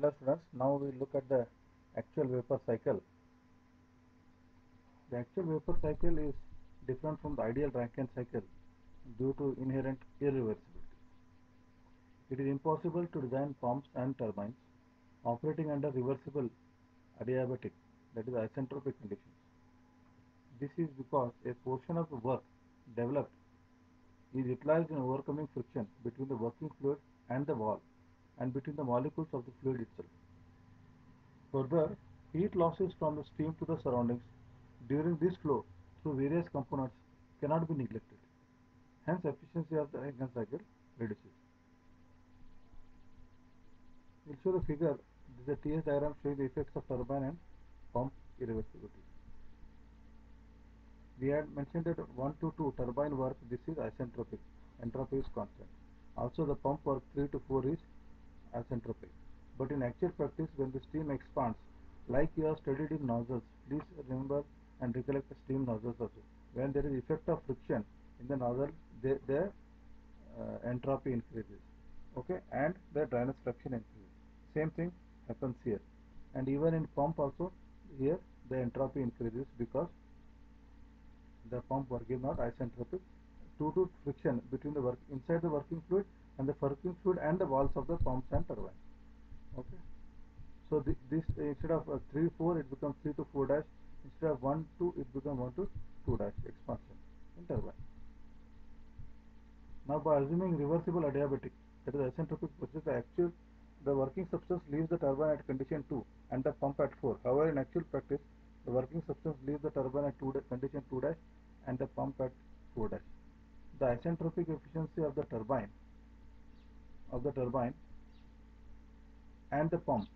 Hello students, now we look at the actual vapor cycle. The actual vapor cycle is different from the ideal Rankine cycle due to inherent irreversibility. It is impossible to design pumps and turbines operating under reversible adiabatic, that is isentropic conditions. This is because a portion of the work developed is utilized in overcoming friction between the working fluid and the wall and between the molecules of the fluid itself. Further, heat losses from the steam to the surroundings during this flow through various components cannot be neglected. Hence, efficiency of the Rankine cycle reduces. We'll show the figure. This is a TS diagram showing the effects of turbine and pump irreversibility. We had mentioned that 1 to 2 turbine work, this is isentropic, entropy is constant. Also the pump work 3 to 4 is isentropic. But in actual practice, when the steam expands, like you have studied in nozzles, please remember and recollect the steam nozzles also. When there is effect of friction in the nozzle, the entropy increases, okay, and the dryness fraction increases. Same thing happens here, and even in pump also, here the entropy increases because the pump work is not isentropic due to friction between the work inside the working fluid and the working fluid and the walls of the pumps and turbines. Okay, so this instead of 3 4 it becomes 3 to 4 dash, instead of 1 2 it becomes 1 to 2 dash expansion in turbine. Now by assuming reversible adiabatic, that is isentropic process, the working substance leaves the turbine at condition 2 and the pump at 4. However, in actual practice, the working substance leaves the turbine at condition 2 dash and the pump at 4 dash. The isentropic efficiency of the turbine and the pump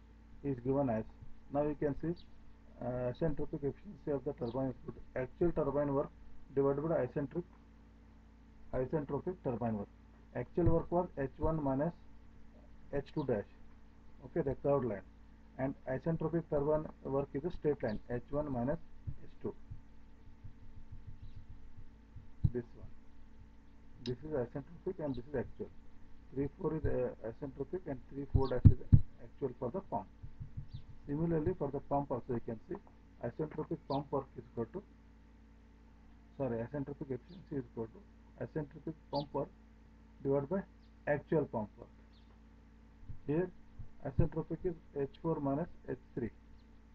is given as, now you can see isentropic efficiency of the turbine is good. Actual turbine work divided by isentropic turbine work. Actual work was H1 minus H2 dash, okay, the curved line, and isentropic turbine work is a straight line, H1 minus H2. This one, this is isentropic and this is actual. 3 4 is isentropic and 3 4 dash is actual for the pump. Similarly, for the pump also you can see isentropic pump work is equal to, isentropic efficiency is equal to isentropic pump work divided by actual pump work. Here isentropic is H4 minus H3,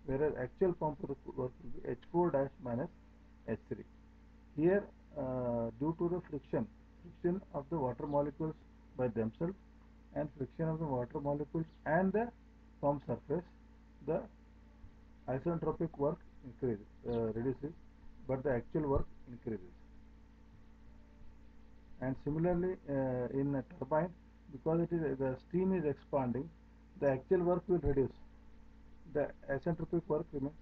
whereas actual pump work will be H4 dash minus H3. Here due to the friction of the water molecules by themselves and friction of the water molecules and the pump surface, the isentropic work reduces, but the actual work increases. And similarly in a turbine, because the steam is expanding, the actual work will reduce, the isentropic work remains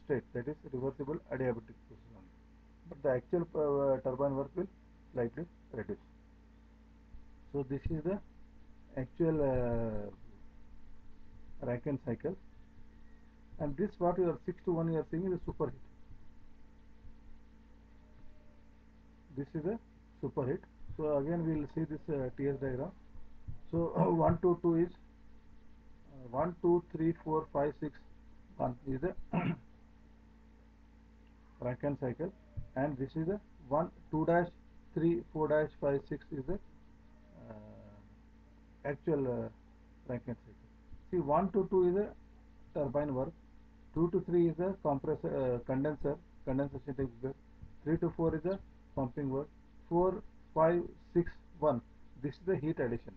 straight, that is reversible adiabatic process only, but the actual turbine work will slightly reduce. So this is the actual Rankine cycle, and this what you are 6 to 1 you are seeing is a superheat. This is a superheat. So again we will see this TS diagram. So 1 to 2 is 1 2 3 4 5 6 1 is the Rankine cycle, and this is the 1 2 dash 3 4 dash 5 6 is the actual Rankine cycle. See, 1 to 2 is a turbine work, 2 to 3 is a compressor condensation takes place, 3 to 4 is a pumping work, 4 5 6 1 this is the heat addition.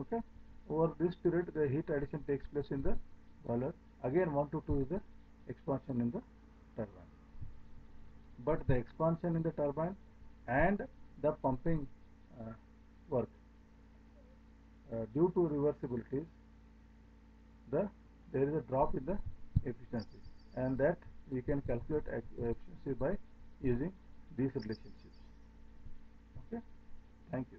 Okay, over this period the heat addition takes place in the boiler. Again 1 to 2 is the expansion in the turbine, but the expansion in the turbine and the pumping work due to reversibilities, there is a drop in the efficiency, and that we can calculate efficiency by using these relationships. Okay, thank you.